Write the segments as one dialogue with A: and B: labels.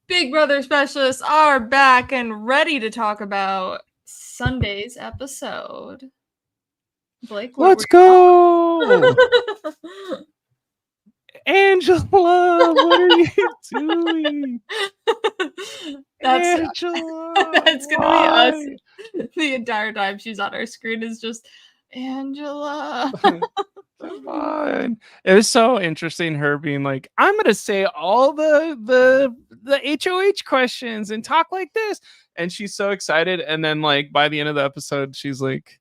A: Big Brother specialists are back and ready to talk about Sunday's episode. Blake, what
B: Let's
A: were your
B: go!
A: thoughts?
B: Angela, what are you doing?
A: That's
B: Angela,
A: that's gonna be us
B: why?
A: the entire time she's on our screen is just Angela.
B: Come on. It was so interesting her being like, I'm gonna say all the HOH questions and talk like this. And she's so excited. And then like by the end of the episode, she's like,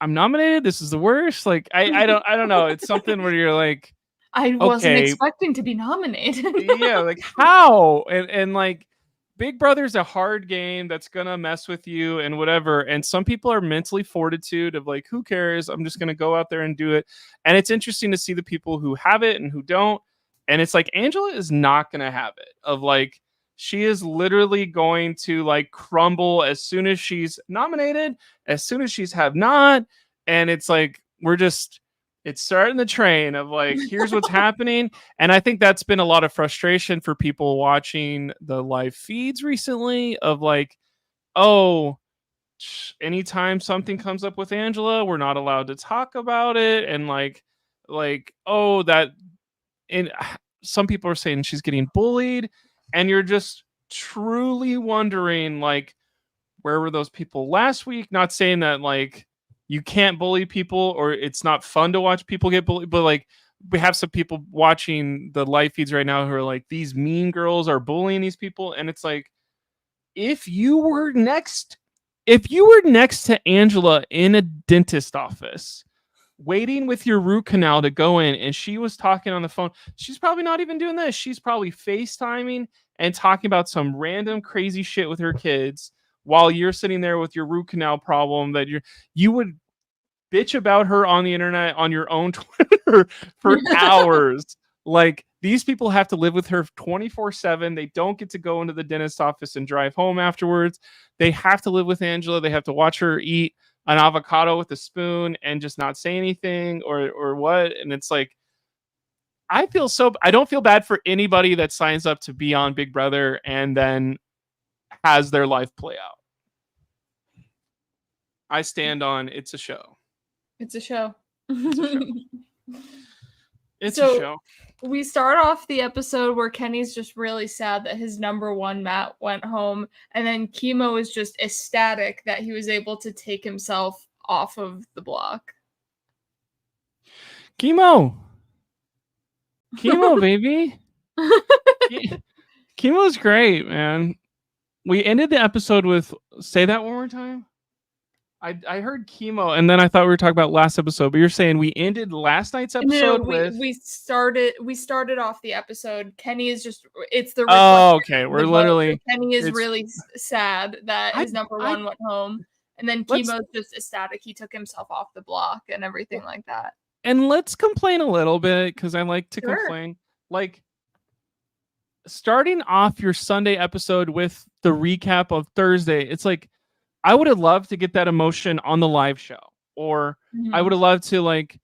B: I'm nominated. This is the worst. Like I don't know. It's something where you're like,
A: I wasn't
B: okay,
A: expecting to be nominated.
B: yeah, like how? And like Big Brother's a hard game that's gonna mess with you and whatever. And some people are mentally fortitude of like, who cares? I'm just gonna go out there and do it. And it's interesting to see the people who have it and who don't. And it's like Angela is not gonna have it. Of like she is literally going to like crumble as soon as she's nominated, as soon as she's have not. And it's like it's starting the train of like, here's what's happening. And I think that's been a lot of frustration for people watching the live feeds recently of like, oh, anytime something comes up with Angela, we're not allowed to talk about it. And oh, that, and some people are saying she's getting bullied. And you're just truly wondering, like, where were those people last week? Not saying that, like, you can't bully people or it's not fun to watch people get bullied, but like, we have some people watching the live feeds right now who are like, these mean girls are bullying these people. And it's like, if you were next, if you were next to Angela in a dentist office, waiting with your root canal to go in, and she was talking on the phone, she's probably not even doing this. She's probably FaceTiming and talking about some random crazy shit with her kids while you're sitting there with your root canal problem that you would bitch about her on the internet on your own Twitter for hours. Like, these people have to live with her 24/7. They don't get to go into the dentist office and drive home afterwards. They have to live with Angela. They have to watch her eat an avocado with a spoon and just not say anything or what. And it's like, I don't feel bad for anybody that signs up to be on Big Brother and then has their life play out. I stand on it's a show.
A: It's a show.
B: It's a show. It's
A: So,
B: a show.
A: We start off the episode where Kenny's just really sad that his number one Matt went home, and then Chemo is just ecstatic that he was able to take himself off of the block.
B: Chemo, baby. Chemo's great, man. We ended the episode with, say that one more time. I heard Chemo, and then I thought we were talking about last episode, but you're saying we ended last night's episode with.
A: We started off the episode. Kenny is just, it's the
B: oh, okay. We're literally
A: so Kenny is really sad that his number one went home, and then Chemo's just ecstatic he took himself off the block and everything like that.
B: And let's complain a little bit, because I like to complain. Like, starting off your Sunday episode with the recap of Thursday, it's like, I would have loved to get that emotion on the live show. Or I would have loved to, like,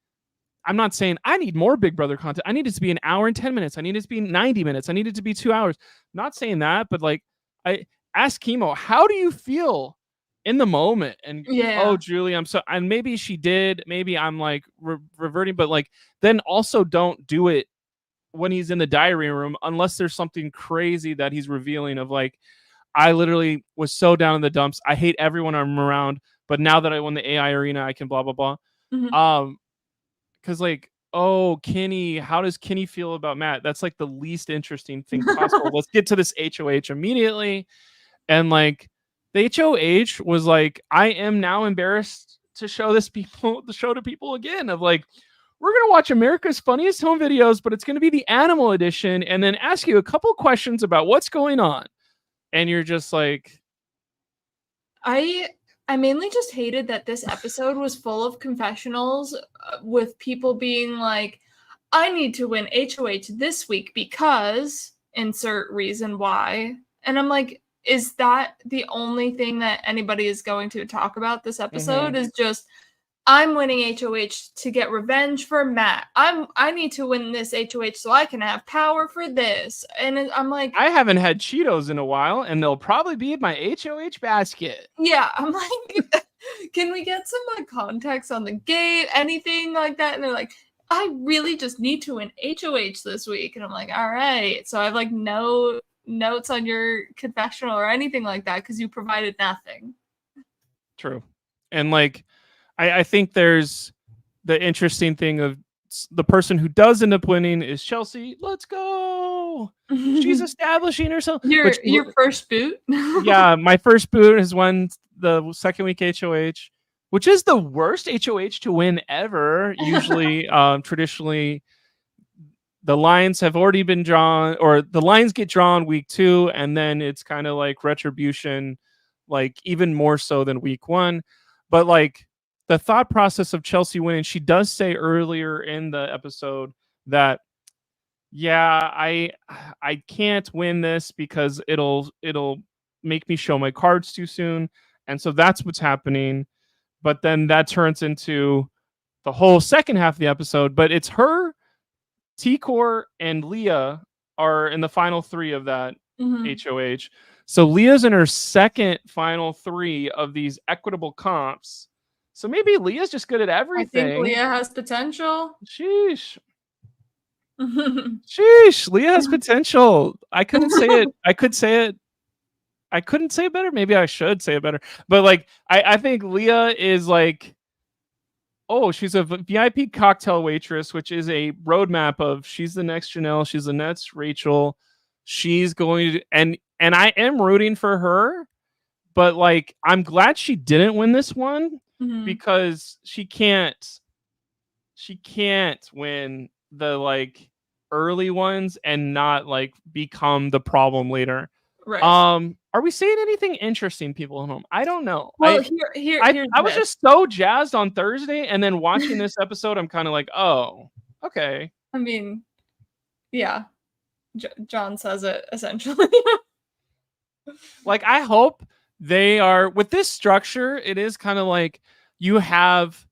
B: I'm not saying I need more Big Brother content. I need it to be an hour and 10 minutes. I need it to be 90 minutes. I need it to be 2 hours. Not saying that, but like, I ask Chemo, how do you feel in the moment? And oh, Julie, I'm so, and maybe she did, maybe I'm like reverting, but like, then also don't do it when he's in the diary room, unless there's something crazy that he's revealing of like, I literally was so down in the dumps. I hate everyone I'm around, but now that I won the AI arena, I can blah, blah, blah. Cause like, oh, Kenny, how does Kenny feel about Matt? That's like the least interesting thing possible. Let's get to this HOH immediately. And like, the HOH was like, I am now embarrassed to show the show to people again of like, we're going to watch America's Funniest Home Videos, but it's going to be the animal edition, and then ask you a couple questions about what's going on. And you're just like,
A: I mainly just hated that this episode was full of confessionals with people being like, I need to win HOH this week because insert reason why. And I'm like, is that the only thing that anybody is going to talk about this episode? Is just I'm winning HOH to get revenge for Matt. I need to win this HOH so I can have power for this. And I'm like,
B: I haven't had Cheetos in a while, and they'll probably be in my HOH basket.
A: yeah, I'm like, can we get some like context on the game, anything like that? And they're like, I really just need to win HOH this week. And I'm like, all right. So I have like no notes on your confessional or anything like that because you provided nothing.
B: True. And like, I think there's the interesting thing of the person who does end up winning is Chelsea. Let's go. She's establishing herself.
A: Your first boot.
B: Yeah, my first boot has won the second week HOH, which is the worst HOH to win ever. Usually, traditionally, the lines have already been drawn, or the lines get drawn week 2, and then it's kind of like retribution, like even more so than week 1. But like the thought process of Chelsea winning, she does say earlier in the episode that, yeah, I can't win this because it'll make me show my cards too soon, and so that's what's happening. But then that turns into the whole second half of the episode. But it's her, T-Core, and Leah are in the final 3 of that HOH. So Leah's in her second final 3 of these equitable comps. So maybe Leah's just good at everything.
A: I think Leah has potential.
B: Sheesh. Sheesh. Leah has potential. I couldn't say it. I could say it. I couldn't say it better. Maybe I should say it better. But like, I think Leah is like, oh, she's a VIP cocktail waitress, which is a roadmap of she's the next Janelle, she's the next Rachel. She's going to, and I am rooting for her, but like, I'm glad she didn't win this one because she can't win the like early ones and not like become the problem later.
A: Right.
B: Are we saying anything interesting, people at home? I don't know.
A: Well,
B: I was just so jazzed on Thursday, and then watching this episode, I'm kind of like, oh, okay.
A: I mean, yeah, John says it essentially.
B: Like, I hope they are with this structure. It is kind of like you have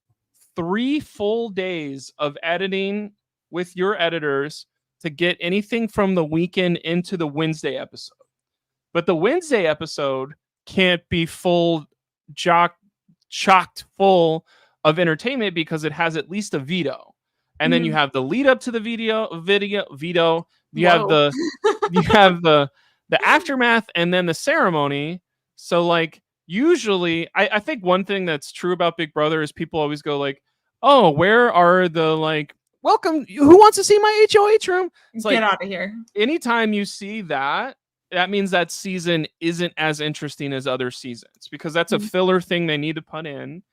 B: 3 full days of editing with your editors to get anything from the weekend into the Wednesday episode. But the Wednesday episode can't be chocked full of entertainment because it has at least a veto. And then you have the lead up to the veto. You have the aftermath and then the ceremony. So like usually I think one thing that's true about Big Brother is people always go like, oh, where are the like, welcome, who wants to see my HOH room? It's
A: Get
B: like,
A: out of here.
B: Anytime you see that means that season isn't as interesting as other seasons because that's a filler thing they need to put in.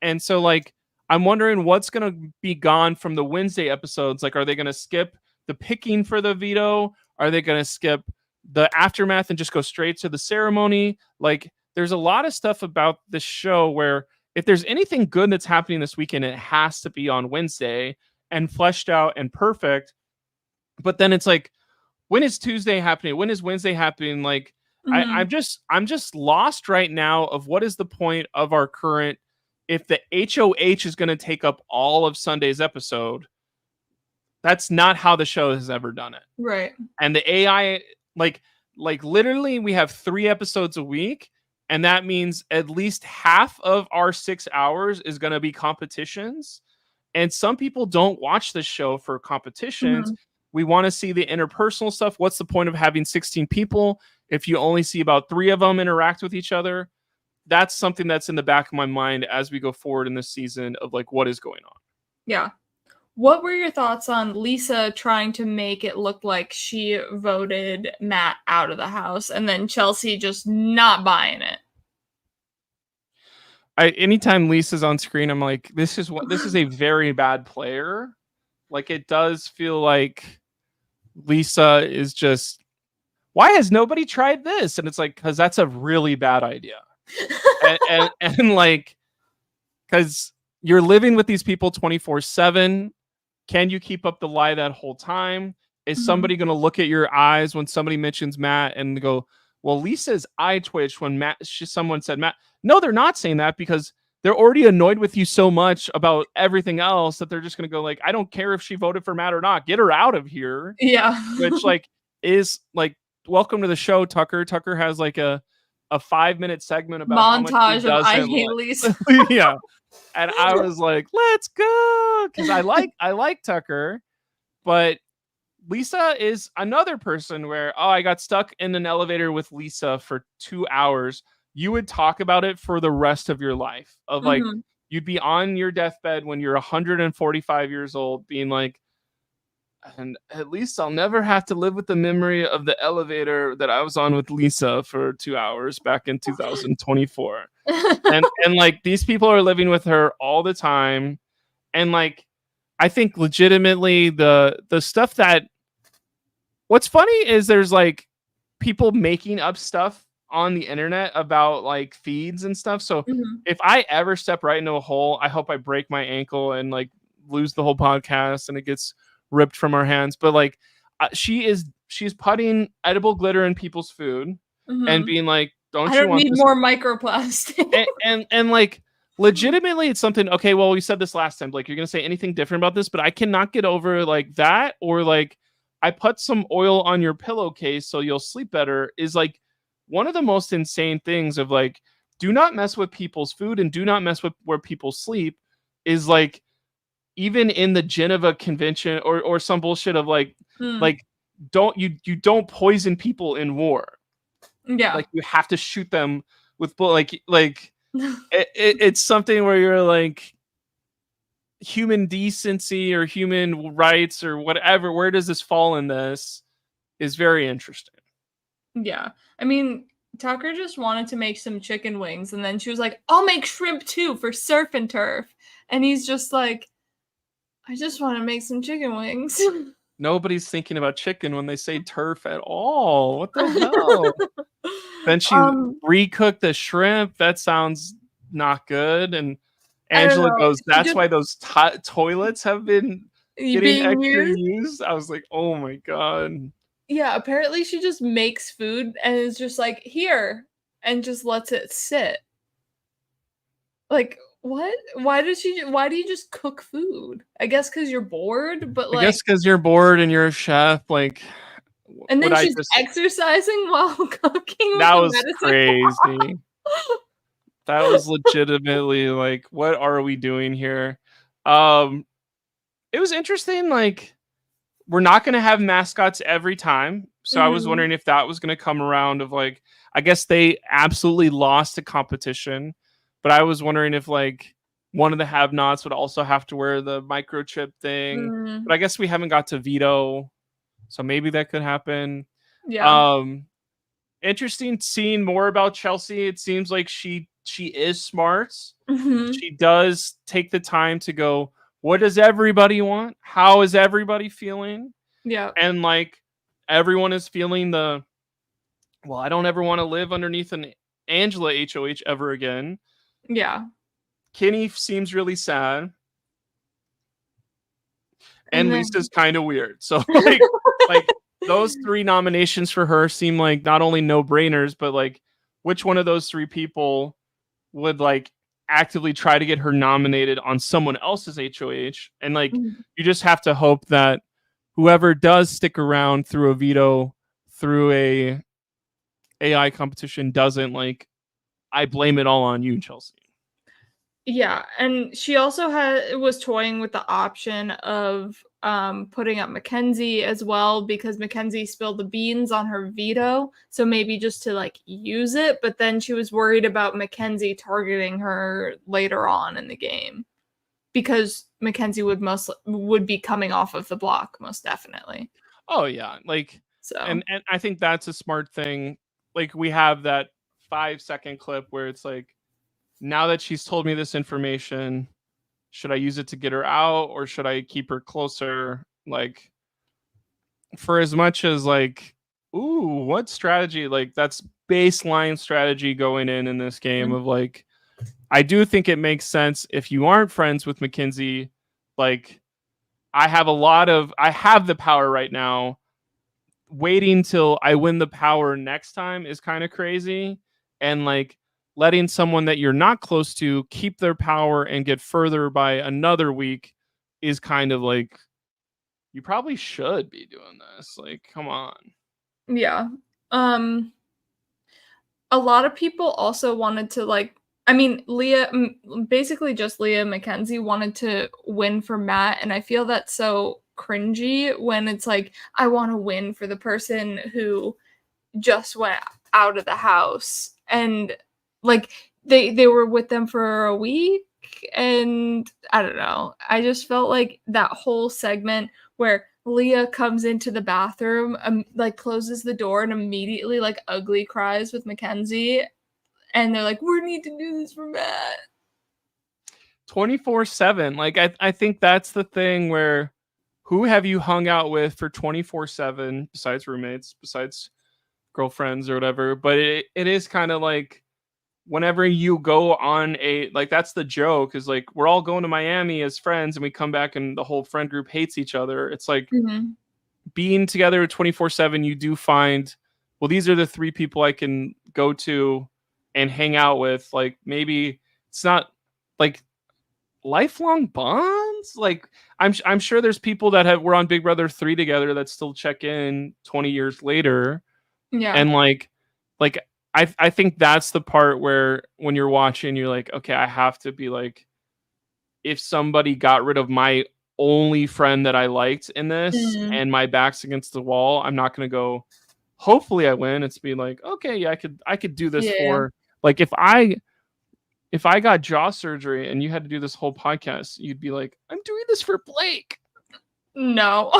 B: And so like, I'm wondering what's going to be gone from the Wednesday episodes. Like, are they going to skip the picking for the veto? Are they going to skip the aftermath and just go straight to the ceremony? Like, there's a lot of stuff about this show where if there's anything good that's happening this weekend, it has to be on Wednesday and fleshed out and perfect. But then it's like, when is Tuesday happening? When is Wednesday happening? Like, I'm just lost right now of what is the point of our current, if the HOH is going to take up all of Sunday's episode, that's not how the show has ever done it.
A: Right.
B: And the AI, like literally we have 3 episodes a week. And that means at least half of our 6 hours is going to be competitions. And some people don't watch this show for competitions. We want to see the interpersonal stuff. What's the point of having 16 people if you only see about 3 of them interact with each other? That's something that's in the back of my mind as we go forward in this season of like, what is going on?
A: Yeah. What were your thoughts on Lisa trying to make it look like she voted Matt out of the house and then Chelsea just not buying it?
B: Anytime Lisa's on screen, I'm like, this is a very bad player. Like, it does feel like Lisa is just, why has nobody tried this? And it's like, because that's a really bad idea. and like, because you're living with these people 24/7. Can you keep up the lie that whole time? Is somebody going to look at your eyes when somebody mentions Matt and go, well, Lisa's eye twitch when someone said Matt? No, they're not saying that because they're already annoyed with you so much about everything else that they're just going to go like, I don't care if she voted for Matt or not. Get her out of here.
A: Yeah.
B: Which like is like, welcome to the show, Tucker. Tucker has like a 5-minute segment about how much he
A: Montage of I
B: doesn't
A: hate
B: like.
A: Lisa.
B: Yeah. And I was like, let's go. Cause I like Tucker, but Lisa is another person where, oh, I got stuck in an elevator with Lisa for 2 hours. You would talk about it for the rest of your life. Of like,
A: Mhm.
B: you'd be on your deathbed when you're 145 years old, being like, and at least I'll never have to live with the memory of the elevator that I was on with Lisa for 2 hours back in 2024. And like, these people are living with her all the time. And like, I think legitimately the stuff that, what's funny is there's like people making up stuff on the internet about like feeds and stuff. So
A: Mhm.
B: if I ever step right into a hole, I hope I break my ankle and like lose the whole podcast and it gets ripped from our hands. But like, she's putting edible glitter in people's food and
A: Mhm.
B: being like,
A: I
B: don't you
A: don't
B: want
A: need
B: this?
A: more microplastic.
B: And like, legitimately it's something. Okay, well, we said this last time, like, you're gonna say anything different about this, but I cannot get over like that, or like, I put some oil on your pillowcase so you'll sleep better, is like one of the most insane things. Of like, do not mess with people's food and do not mess with where people sleep, is like, even in the Geneva Convention or some bullshit of like,
A: Mm.
B: like, you don't poison people in war.
A: Yeah.
B: Like, you have to shoot them with like it's something where you're like, human decency or human rights or whatever, where does this fall in this, is very interesting.
A: Yeah. I mean, Tucker just wanted to make some chicken wings, and then she was like, I'll make shrimp too for surf and turf. And he's just like, I just want to make some chicken wings.
B: Nobody's thinking about chicken when they say turf at all. What the hell? Then she
A: um,
B: recooked the shrimp. That sounds not good. And
A: I don't
B: Angela
A: know.
B: goes,
A: She
B: that's
A: just
B: why those toilets have been getting
A: being
B: extra
A: used.
B: used. I was like, oh my God.
A: Yeah, apparently she just makes food and is just like, here, and just lets it sit. Like, what? Why do you just cook food? I guess because you're bored, but
B: I
A: like,
B: guess because you're bored and you're a chef. Like,
A: and
B: would
A: then
B: I
A: she's
B: just,
A: exercising while cooking with
B: that
A: the
B: was
A: medicine
B: crazy.
A: ball.
B: That was legitimately like, what are we doing here? Um, it was interesting. Like, we're not going to have mascots every time. So I was
A: Mhm.
B: wondering if that was going to come around. Of like, I guess they absolutely lost a competition, but I was wondering if like one of the have-nots would also have to wear the microchip thing. But
A: Mm,
B: I guess we haven't got to Veto, so maybe that could happen.
A: yeah.
B: Um, Interesting seeing more about Chelsea. It seems like she is smart.
A: Mhm.
B: She does take the time to go, what does everybody want? How is everybody feeling?
A: Yeah.
B: And like, everyone is feeling the, well, I don't ever want to live underneath an Angela HOH ever again.
A: Yeah.
B: Kenny seems really sad, and
A: And
B: Lisa's
A: then
B: kind of weird. So like those three nominations for her seem like not only no-brainers, but like, which one of those three people would like actively try to get her nominated on someone else's HOH? And like,
A: Mhm.
B: you just have to hope that whoever does stick around through a veto, through a AI competition, doesn't like, I blame it all on you, Chelsea.
A: Yeah, and she also was toying with the option of putting up Mackenzie as well, because Mackenzie spilled the beans on her veto, so maybe just to like use it, but then she was worried about Mackenzie targeting her later on in the game, because Mackenzie would be coming off of the block most definitely.
B: Oh yeah, like,
A: So,
B: and I think that's a smart thing. Like, we have that 5-second clip where it's like, now that she's told me this information, should I use it to get her out or should I keep her closer? Like, for as much as like, ooh, what strategy? Like, that's baseline strategy going in this game
A: mm,
B: of like, I do think it makes sense if you aren't friends with Mackenzie. Like, I have the power right now. Waiting till I win the power next time is kind of crazy. And like, letting someone that you're not close to keep their power and get further by another week is kind of like, you probably should be doing this. Like, come on.
A: Yeah. A lot of people also wanted to, like, I mean, basically just Leah Mackenzie wanted to win for Matt, and I feel that's so cringy when it's like, I want to win for the person who just went out of the house, and like they were with them for a week, and I don't know. I just felt like that whole segment where Leah comes into the bathroom, like closes the door and immediately like ugly cries with Mackenzie, and they're like, "We need to do this for Matt."
B: 24/7. Like, I think that's the thing where, who have you hung out with for 24/7 besides roommates, besides girlfriends or whatever? But it is kind of like, whenever you go on a, like, that's the joke, is like, we're all going to Miami as friends and we come back and the whole friend group hates each other. It's like,
A: Mhm.
B: being together 24/7, you do find, well, these are the three people I can go to and hang out with. Like, maybe it's not like lifelong bonds. Like, I'm sure there's people that were on Big Brother 3 together that still check in 20 years later.
A: Yeah.
B: And like I think that's the part where, when you're watching, you're like, okay, I have to be like, if somebody got rid of my only friend that I liked in this
A: Mm.
B: and my back's against the wall, I'm not gonna go, hopefully I win. It's be like, okay, yeah, I could do this
A: Yeah.
B: for, like, if I got jaw surgery and you had to do this whole podcast, you'd be like, I'm doing this for Blake.
A: No.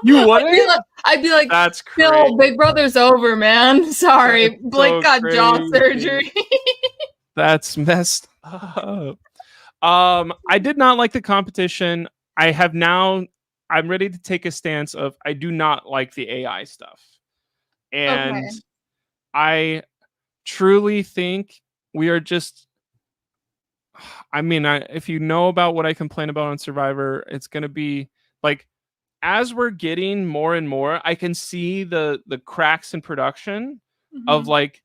B: You wouldn't?
A: I'd be like,
B: That's
A: Phil,
B: crazy.
A: Big Brother's over, man. Sorry.
B: That's
A: Blake
B: so
A: got jaw
B: crazy.
A: surgery.
B: That's messed up. I did not like the competition. I'm ready to take a stance of, I do not like the AI stuff. And
A: Okay.
B: I truly think we are just, I mean, if you know about what I complain about on Survivor, it's going to be like, as we're getting more and more, I can see the cracks in production of,
A: Mhm.
B: like,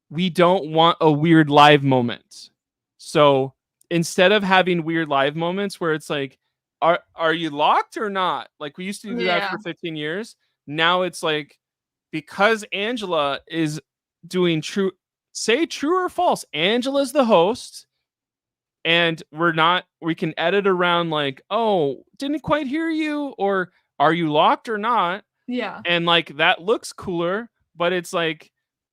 B: we don't want a weird live moment. So instead of having weird live moments where it's like, are you locked or not? Like, we used to do that
A: Yeah.
B: for 15 years. Now it's like, because Angela is doing true or false. Angela's the host, and we can edit around, like, oh, didn't quite hear you, or are you locked or not?
A: Yeah.
B: And like, that looks cooler, but it's like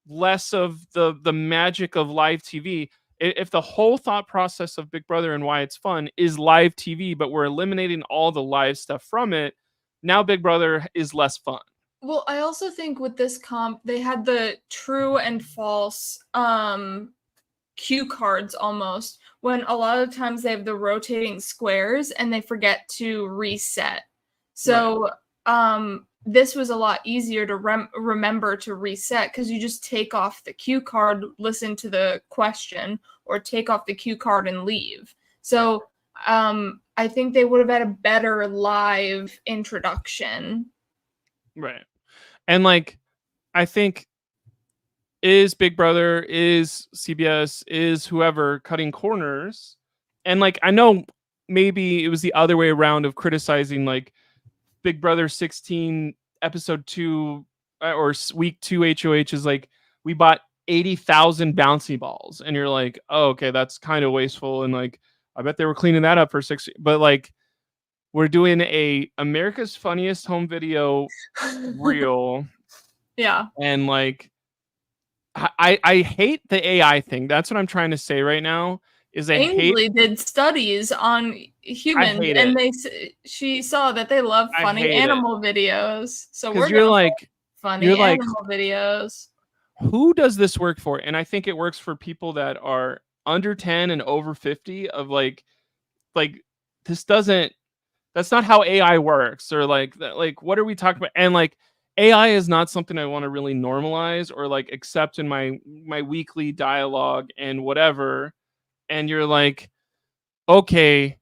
B: less of the magic of live TV. If the whole thought process of Big Brother and why it's fun is live TV, but we're eliminating all the live stuff from it, now Big Brother is less fun.
A: Well, I also think with this comp, they had the true and false cue cards almost, when a lot of times they have the rotating squares and they forget to reset. So this was a lot easier to remember to reset, because you just take off the cue card, listen to the question, or take off the cue card and leave. So I think they would have had a better live introduction.
B: Right. And like, I think, is Big Brother, is CBS, is whoever cutting corners. And like, I know maybe it was the other way around of criticizing, like, Big Brother 16 episode 2 or week 2 HOH is like, we bought 80,000 bouncy balls, and you're like, oh, okay, that's kind of wasteful, and like, I bet they were cleaning that up for 6, but like, we're doing a America's Funniest Home Video reel,
A: Yeah.
B: and like, I hate the AI thing. That's what I'm trying to say right now. Is
A: Ainsley did studies on
B: I
A: humans,
B: hate
A: and
B: it.
A: she saw that they love
B: I
A: funny
B: hate it
A: animal videos. So
B: because
A: we're
B: you're
A: gonna
B: like,
A: put funny
B: you're like,
A: animal videos.
B: who does this work for? And I think it works for people that are under 10 and over 50, of like, this doesn't, that's not how AI works, or like that, like, what are we talking about? And like, AI is not something I want to really normalize or like accept in my weekly dialogue and whatever. And you're like, okay,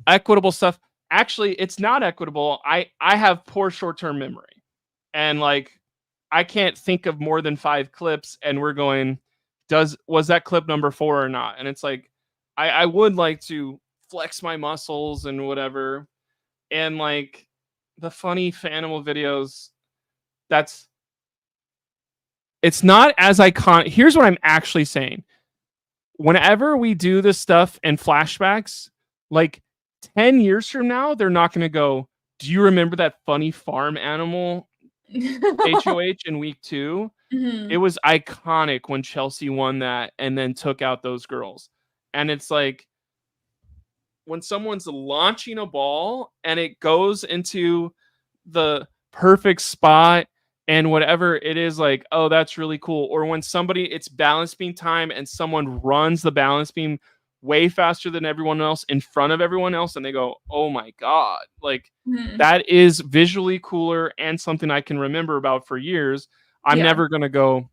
B: equitable stuff. Actually, it's not equitable. I have poor short-term memory. And like, I can't think of more than 5 clips, and we're going, was that clip number 4 or not? And it's like, I would like to flex my muscles and whatever. And like the funny Fanimal videos, it's not as iconic. Here's what I'm actually saying. Whenever we do this stuff in flashbacks, like 10 years from now, they're not going to go, do you remember that funny farm animal HOH in week 2?
A: Mhm.
B: It was iconic when Chelsea won that and then took out those girls. And it's like when someone's launching a ball and it goes into the perfect spot and whatever it is, like, oh, that's really cool. Or when it's balance beam time and someone runs the balance beam way faster than everyone else in front of everyone else and they go, oh my God, like
A: Mhm.
B: that is visually cooler and something I can remember about for years. I'm
A: Yeah.
B: never going to go,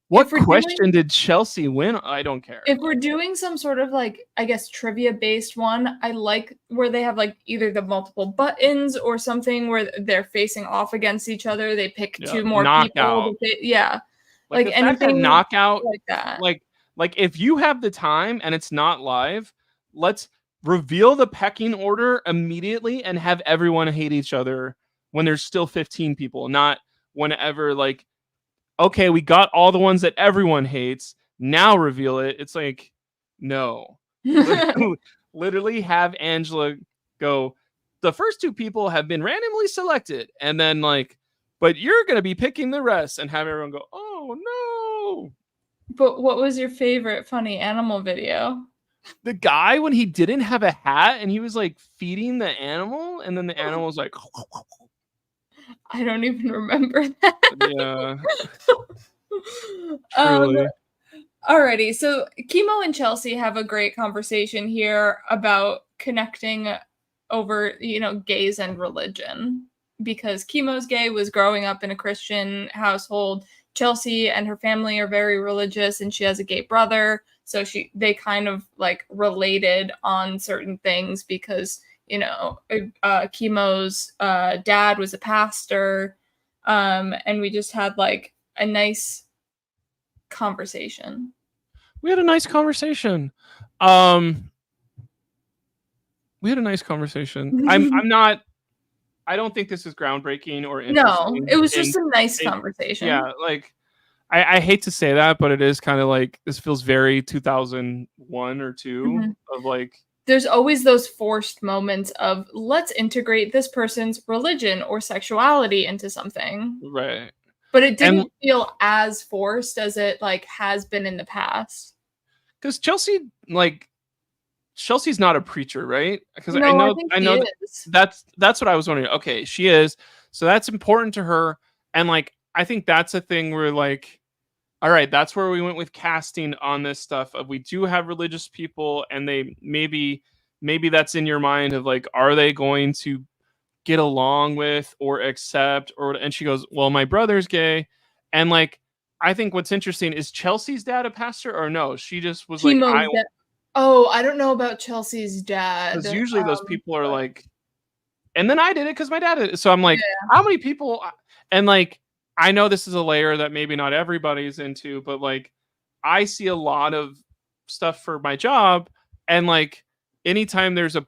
B: what question did Chelsea win? I don't care.
A: If we're doing some sort of like, I guess, trivia based one, I like where they have like either the multiple buttons or something where they're facing off against each other. They pick 2 more
B: knockout.
A: people. Yeah.
B: Like anything knockout
A: like that.
B: Like if you have the time and it's not live, let's reveal the pecking order immediately and have everyone hate each other when there's still 15 people, not whenever like, okay, we got all the ones that everyone hates. Now reveal it. It's like, no. Literally have Angela go, the first 2 people have been randomly selected. And then like, but you're going to be picking the rest, and have everyone go, oh no.
A: But what was your favorite funny animal video?
B: The guy when he didn't have a hat and he was like feeding the animal, and then the animal was like,
A: I don't even remember that.
B: Yeah. Truly.
A: Alrighty, so Chemo and Chelsea have a great conversation here about connecting over, gays and religion. Because Chemo's gay, was growing up in a Christian household. Chelsea and her family are very religious, and she has a gay brother. So they kind of like related on certain things because, Chemo's dad was a pastor. And we just had like a nice conversation.
B: We had a nice conversation. I don't think this is groundbreaking or interesting.
A: No, it was just a nice conversation.
B: Yeah, like I hate to say that, but it is kind of like this feels very 2001 or 2 of like.
A: There's always those forced moments of let's integrate this person's religion or sexuality into something.
B: Right.
A: But it didn't feel as forced as it like has been in the past.
B: Because Chelsea's not a preacher, right? Because
A: I know
B: that's what I was wondering. Okay, she is. So that's important to her. And like, I think that's a thing where like, all right, that's where we went with casting on this stuff of we do have religious people, and they maybe that's in your mind of like, are they going to get along with or accept and she goes, well, my brother's gay. And like, I think what's interesting is Chelsea's dad a pastor or no? She just was like,
A: I don't know about Chelsea's dad.
B: Because usually those people are like, and then I did it because my dad did it. So I'm like, how many people? And like, I know this is a layer that maybe not everybody's into, but like, I see a lot of stuff for my job. And like, anytime there's a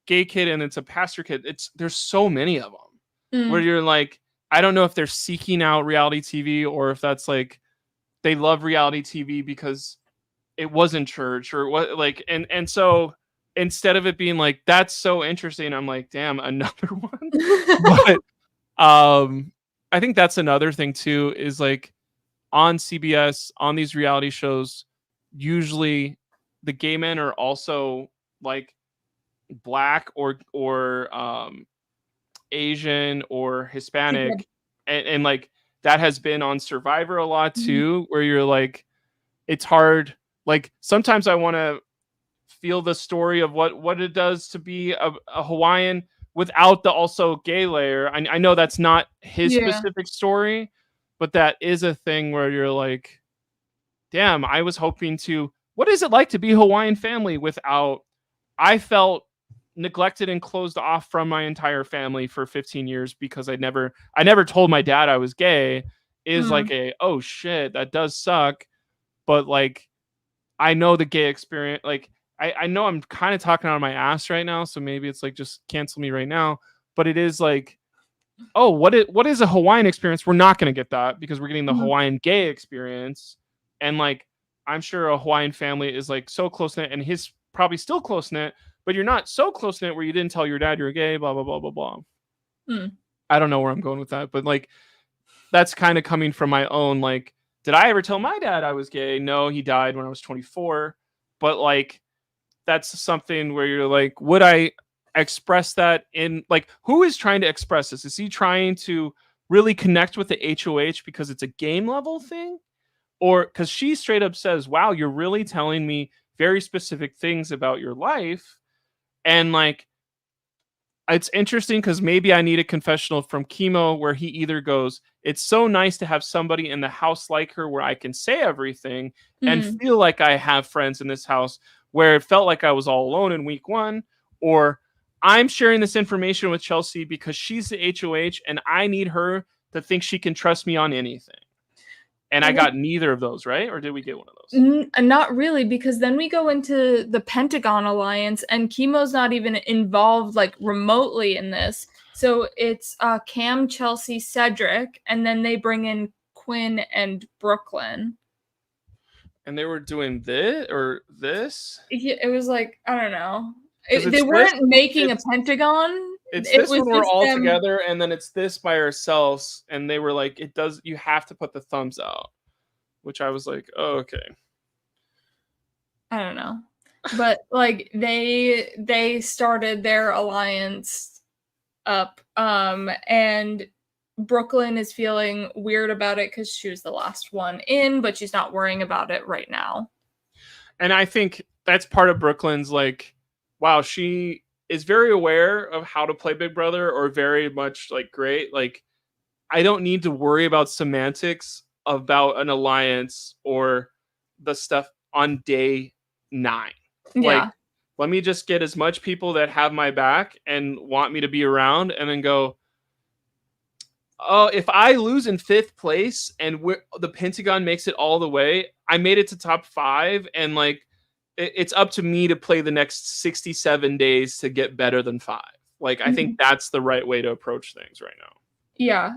B: gay kid and it's a pastor kid, there's so many of them where you're like, I don't know if they're seeking out reality TV or if that's like, they love reality TV because it wasn't church or what, like, and so instead of it being like, that's so interesting, I'm like, damn, another one. But I think that's another thing too, is like on CBS, on these reality shows, usually the gay men are also like Black or Asian or Hispanic, and like that has been on Survivor a lot too, where you're like, it's hard. Like sometimes I want to feel the story of what it does to be a Hawaiian without the also gay layer. I know that's not his specific story, but that is a thing where you're like, damn, I was hoping what is it like to be a Hawaiian family without, I felt neglected and closed off from my entire family for 15 years because I never told my dad I was gay is like oh shit, that does suck. but like I know the gay experience. Like I know I'm kind of talking out of my ass right now, so maybe it's like just cancel me right now. But it is like, oh, what is a Hawaiian experience? We're not going to get that because we're getting the
A: Mhm.
B: Hawaiian gay experience, and like I'm sure a Hawaiian family is like so close knit, and his probably still close knit, but you're not so close knit where you didn't tell your dad you're gay. Blah blah blah blah blah.
A: Mm.
B: I don't know where I'm going with that, but like that's kind of coming from my own like. Did I ever tell my dad I was gay? No, he died when I was 24. But like that's something where you're like, would I express that in like who is trying to express this? Is he trying to really connect with the HOH because it's a game level thing? Or because she straight up says, wow, you're really telling me very specific things about your life. And like it's interesting because maybe I need a confessional from Chemo where he either goes, it's so nice to have somebody in the house like her where I can say everything and
A: Mm.
B: feel like I have friends in this house, where it felt like I was all alone in week one, or I'm sharing this information with Chelsea because she's the HOH and I need her to think she can trust me on anything. And I got neither of those, right? Or did we get one of those?
A: Not really, because then we go into the Pentagon Alliance, and Chemo's not even involved, like, remotely in this. So it's Cam, Chelsea, Cedric, and then they bring in Quinn and Brooklyn.
B: And they were doing this or this?
A: It was like, I don't know.
B: 'Cause
A: They
B: it's this,
A: weren't making a
B: it's
A: Pentagon.
B: it's
A: It
B: this
A: was
B: when we're
A: just
B: all
A: them.
B: together, and then it's this by ourselves, and they were like, it does, you have to put the thumbs out, which I was like, oh, okay.
A: I don't know. But like they started their alliance up, and Brooklyn is feeling weird about it because she was the last one in, but she's not worrying about it right now.
B: And I think that's part of Brooklyn's like, wow, she is very aware of how to play Big Brother, or very much like, great. Like, I don't need to worry about semantics about an alliance or the stuff on day 9. Like,
A: Yeah.
B: let me just get as much people that have my back and want me to be around, and then go, oh, if I lose in 5th place and the Pentagon makes it all the way, I made it to top 5, and like it's up to me to play the next 67 days to get better than 5. Like, I think that's the right way to approach things right now.
A: Yeah.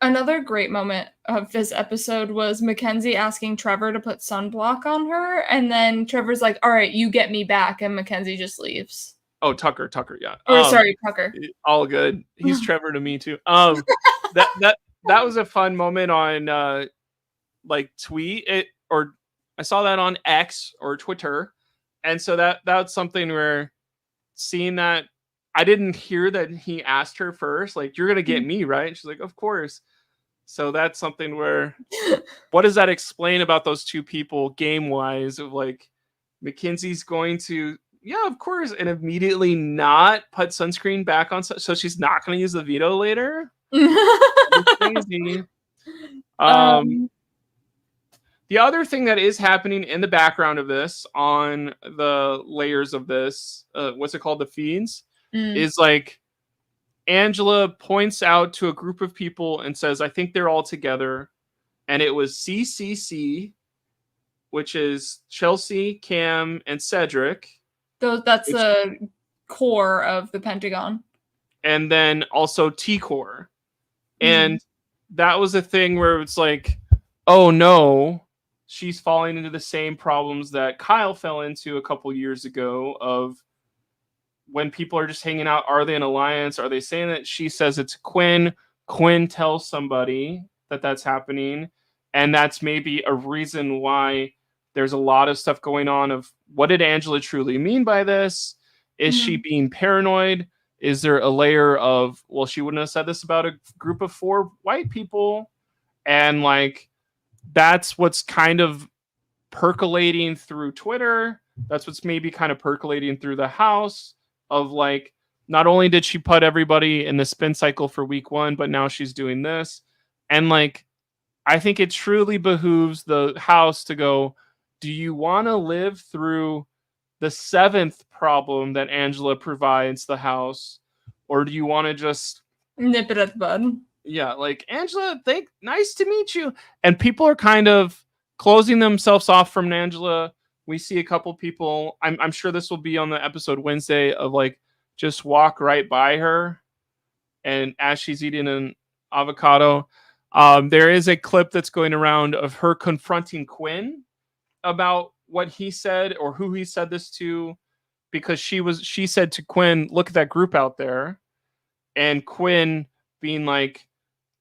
A: Another great moment of this episode was Mackenzie asking Trevor to put sunblock on her, and then Trevor's like, all right, you get me back, and Mackenzie just leaves.
B: Oh, Tucker, yeah.
A: Or sorry, Tucker.
B: All good. He's Trevor to me too. That was a fun moment on like tweet it, or I saw that on X or Twitter, and so that's something where seeing that, I didn't hear that he asked her first, like, you're gonna get me, right? And she's like, of course. So that's something where, what does that explain about those two people game wise? Of like, Mackenzie's going to, yeah, of course, and immediately not put sunscreen back on, so she's not going to use the veto later. Crazy. The other thing that is happening in the background of this, on the layers of this, what's it called, the feeds, is like, Angela points out to a group of people and says, I think they're all together. And it was CCC, which is Chelsea, Cam, and Cedric.
A: That's the core of the Pentagon.
B: And then also T-Core. And that was a thing where it's like, oh no, she's falling into the same problems that Kyle fell into a couple years ago, of when people are just hanging out, are they an alliance? Are they saying that she says it's Quinn? Quinn tells somebody that that's happening. And that's maybe a reason why there's a lot of stuff going on of, what did Angela truly mean by this? Is she being paranoid? Is there a layer of, well, she wouldn't have said this about a group of 4 white people? And like, that's what's kind of percolating through Twitter. That's what's maybe kind of percolating through the house, of like, not only did she put everybody in the spin cycle for week 1, but now she's doing this. And like, I think it truly behooves the house to go, do you want to live through the 7th problem that Angela provides the house? Or do you want to just
A: nip it at the bud?
B: Yeah, like, Angela, nice to meet you. And people are kind of closing themselves off from Angela. We see a couple people. I'm sure this will be on the episode Wednesday of like just walk right by her, and as she's eating an avocado, there is a clip that's going around of her confronting Quinn about what he said or who he said this to, because she said to Quinn, "Look at that group out there," and Quinn being like,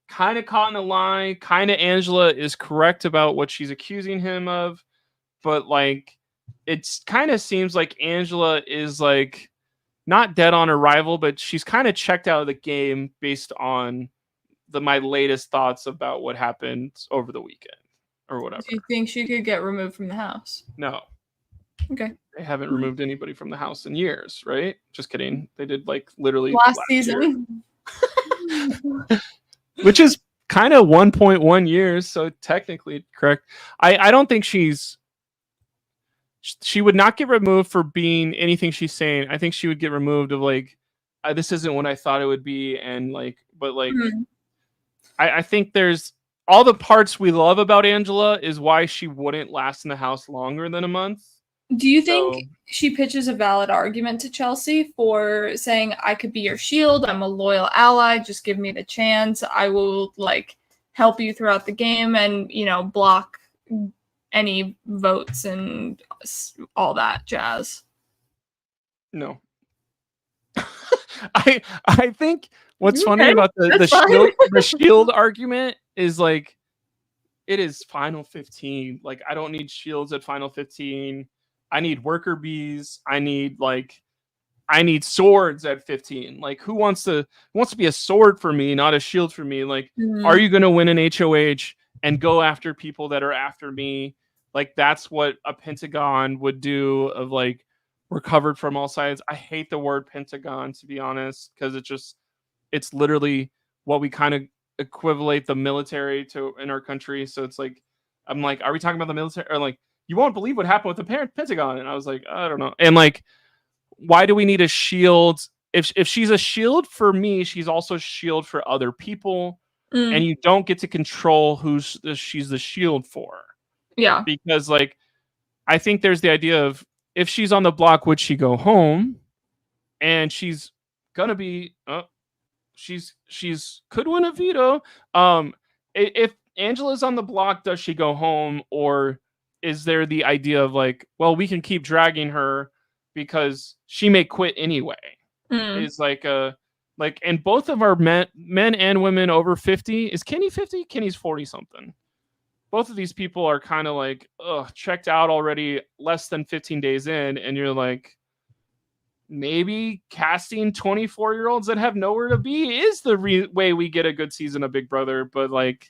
B: kind of caught in a lie. Kind of Angela is correct about what she's accusing him of, but like it's kind of seems like Angela is like not dead on arrival, but she's kind of checked out of the game based on my latest thoughts about what happened over the weekend or whatever.
A: Do you think she could get removed from the house?
B: No.
A: Okay.
B: They haven't removed anybody from the house in years, right? Just kidding. They did like literally
A: last season.
B: Which is kind of 1.1 years, so technically correct. I don't think she would not get removed for being anything she's saying. I think she would get removed of like, this isn't what I thought it would be, and like, but like, I think there's all the parts we love about Angela is why she wouldn't last in the house longer than a month.
A: Do you think she pitches a valid argument to Chelsea for saying, I could be your shield, I'm a loyal ally, just give me the chance, I will like help you throughout the game and, you know, block any votes and all that jazz?
B: No. I think what's funny about the shield argument is like, it is final 15. Like, I don't need shields at final 15. I need worker bees. I need swords at 15. Like, who wants to be a sword for me, not a shield for me? Like, are you going to win an HOH and go after people that are after me? Like, that's what a Pentagon would do of like, we're covered from all sides. I hate the word Pentagon, to be honest, because it's literally what we kind of equivalent the military to in our country. So it's like, I'm like, are we talking about the military? Or like, you won't believe what happened with the Pentagon. And I was like, I don't know. And like, why do we need a shield? If she's a shield for me, she's also a shield for other people. And you don't get to control who she's the shield for.
A: Yeah.
B: Because like, I think there's the idea of, if she's on the block, would she go home? And she's gonna be she's could win a veto. If Angela's on the block, does she go home, or is there the idea of like, well, we can keep dragging her because she may quit anyway? Is like and both of our men and women over 50. Is Kenny 50? Kenny's 40 something. Both of these people are kind of like, checked out already, less than 15 days in, and you're like, maybe casting 24-year-olds that have nowhere to be is the way we get a good season of Big Brother. But like,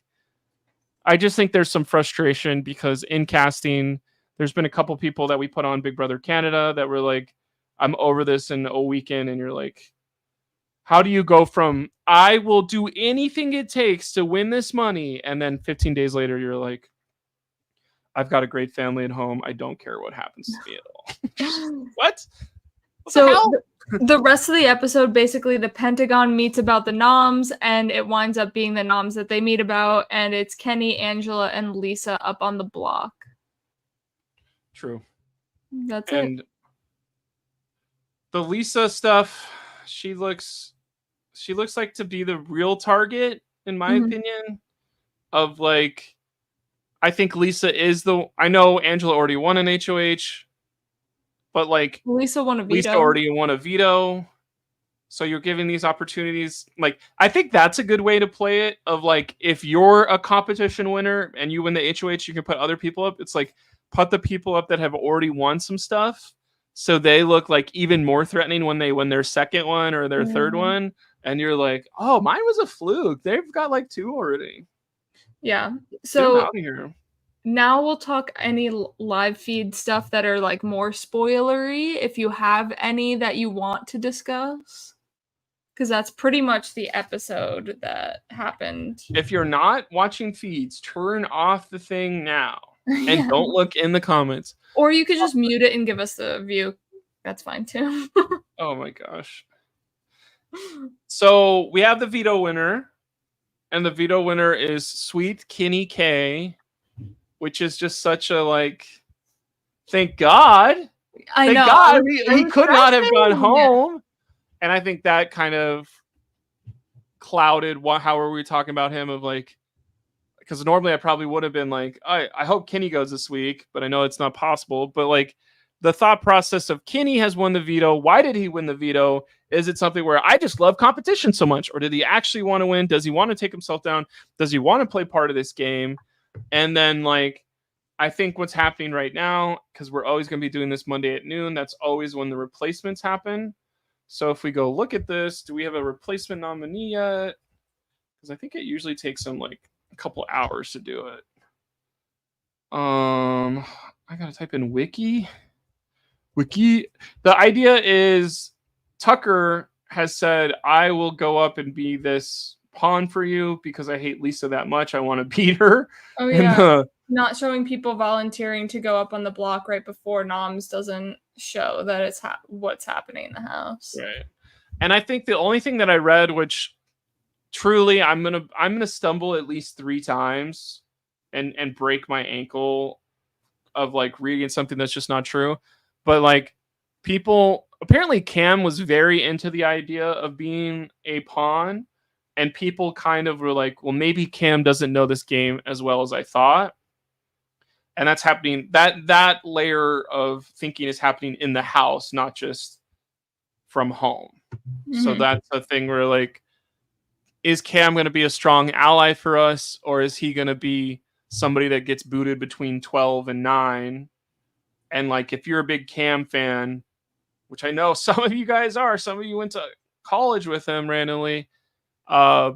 B: I just think there's some frustration because in casting, there's been a couple people that we put on Big Brother Canada that were like, I'm over this in a weekend. And you're like, how do you go from, I will do anything it takes to win this money, and then 15 days later, you're like, I've got a great family at home. I don't care what happens to me at all. What?
A: So the rest of the episode, basically the Pentagon meets about the noms, and it winds up being the noms that they meet about, and it's Kenny, Angela, and Lisa up on the block.
B: True.
A: That's it.
B: And the Lisa stuff, she looks like to be the real target, in my opinion, of like, I think Lisa is I know Angela already won an HOH, but like
A: Lisa won a veto.
B: Lisa already won a veto. So you're giving these opportunities. Like, I think that's a good way to play it, of like, if you're a competition winner and you win the HOH, you can put other people up. It's like, put the people up that have already won some stuff, so they look like even more threatening when they win their second one or their third one. And you're like, oh, mine was a fluke. They've got like 2 already.
A: Yeah. So
B: out of here.
A: Now we'll talk any live feed stuff that are like more spoilery, if you have any that you want to discuss. Because that's pretty much the episode that happened.
B: If you're not watching feeds, turn off the thing now. And don't look in the comments.
A: Or you could just mute it and give us the view. That's fine too.
B: Oh my gosh. So we have the veto winner. And the veto winner is Sweet Kenny K which is just such a like, thank God.
A: I
B: Thank
A: know.
B: God
A: I
B: he
A: was
B: could not have gone
A: stressing.
B: home. And I think that kind of clouded how are we talking about him of like, because normally I probably would have been like, I hope Kenny goes this week, but I know it's not possible. But like the thought process of Kenny has won the veto. Why did he win the veto? Is it something where I just love competition so much? Or did he actually want to win? Does he want to take himself down? Does he want to play part of this game? And then like, I think what's happening right now, because we're always going to be doing this Monday at noon, that's always when the replacements happen. So if we go look at this, do we have a replacement nominee yet? Because I think it usually takes them like a couple hours to do it. I gotta type in wiki. The idea is Tucker has said, I will go up and be this pawn for you because I hate Lisa that much. I want to beat her.
A: Oh yeah. Not showing people volunteering to go up on the block right before noms doesn't show that it's what's happening in the house.
B: Right. And I think the only thing that I read, which truly I'm gonna stumble at least 3 times and break my ankle of like reading something that's just not true. But like people apparently Cam was very into the idea of being a pawn, and people kind of were like, well, maybe Cam doesn't know this game as well as I thought. And that's happening. That layer of thinking is happening in the house, not just from home. Mm-hmm. So that's a thing where like, is Cam going to be a strong ally for us, or is he going to be somebody that gets booted between 12 and 9? And like, if you're a big Cam fan, which I know some of you guys are, some of you went to college with him randomly. I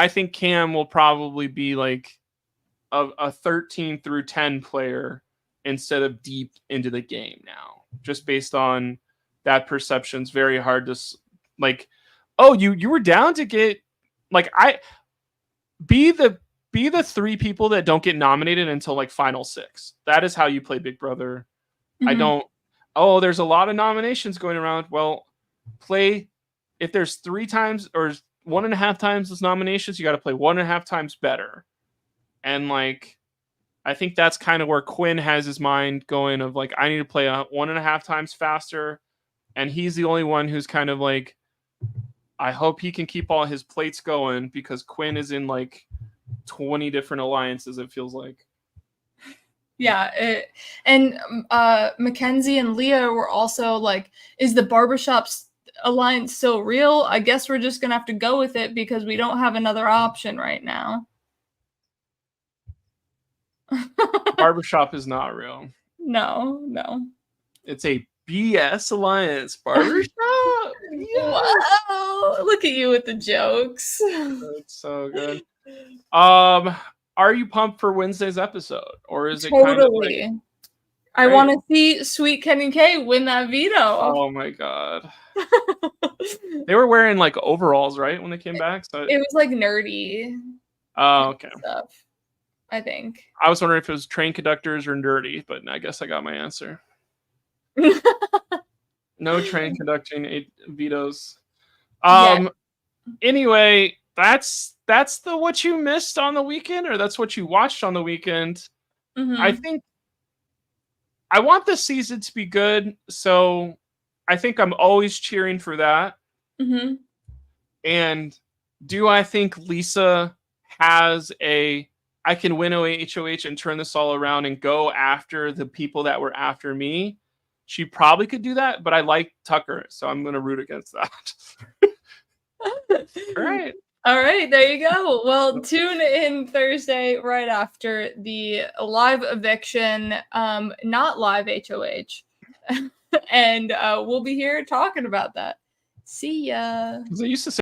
B: think Cam will probably be like a 13 through 10 player instead of deep into the game now, just based on that perception's very hard to like, oh, you were down to get like, I be the 3 people that don't get nominated until like final 6. That is how you play Big Brother. Mm-hmm. I don't, oh, there's a lot of nominations going around. Well, play, if there's 3 times or 1.5 times those nominations, you got to play 1.5 times better. And like, I think that's kind of where Quinn has his mind going of like, I need to play 1.5 times faster. And he's the only one who's kind of like, I hope he can keep all his plates going, because Quinn is in like 20 different alliances, it feels like.
A: Yeah, and Mackenzie and Leah were also like, is the barbershop's alliance still real? I guess we're just gonna have to go with it because we don't have another option right now.
B: Barbershop is not real.
A: No.
B: It's a BS alliance. Barbershop.
A: Wow, look at you with the jokes.
B: That's so good. Are you pumped for Wednesday's episode, or is it kind of like,
A: I want to see Sweet Kenny K win that veto?
B: Oh my god. They were wearing like overalls, right, when they came back? So
A: it was like nerdy.
B: Oh, okay.
A: Stuff, I think.
B: I was wondering if it was train conductors or nerdy, but I guess I got my answer. No train conducting vetoes. Anyway, that's the what you missed on the weekend, or that's what you watched on the weekend. Mm-hmm. I think I want this season to be good, so I think I'm always cheering for that. Mm-hmm. And do I think Lisa has I can win HOH and turn this all around and go after the people that were after me? She probably could do that, but I like Tucker, so I'm going to root against that.
A: All right, there you go. Well, tune in Thursday right after the live eviction, not live HOH. And we'll be here talking about that. See ya.
B: They used to say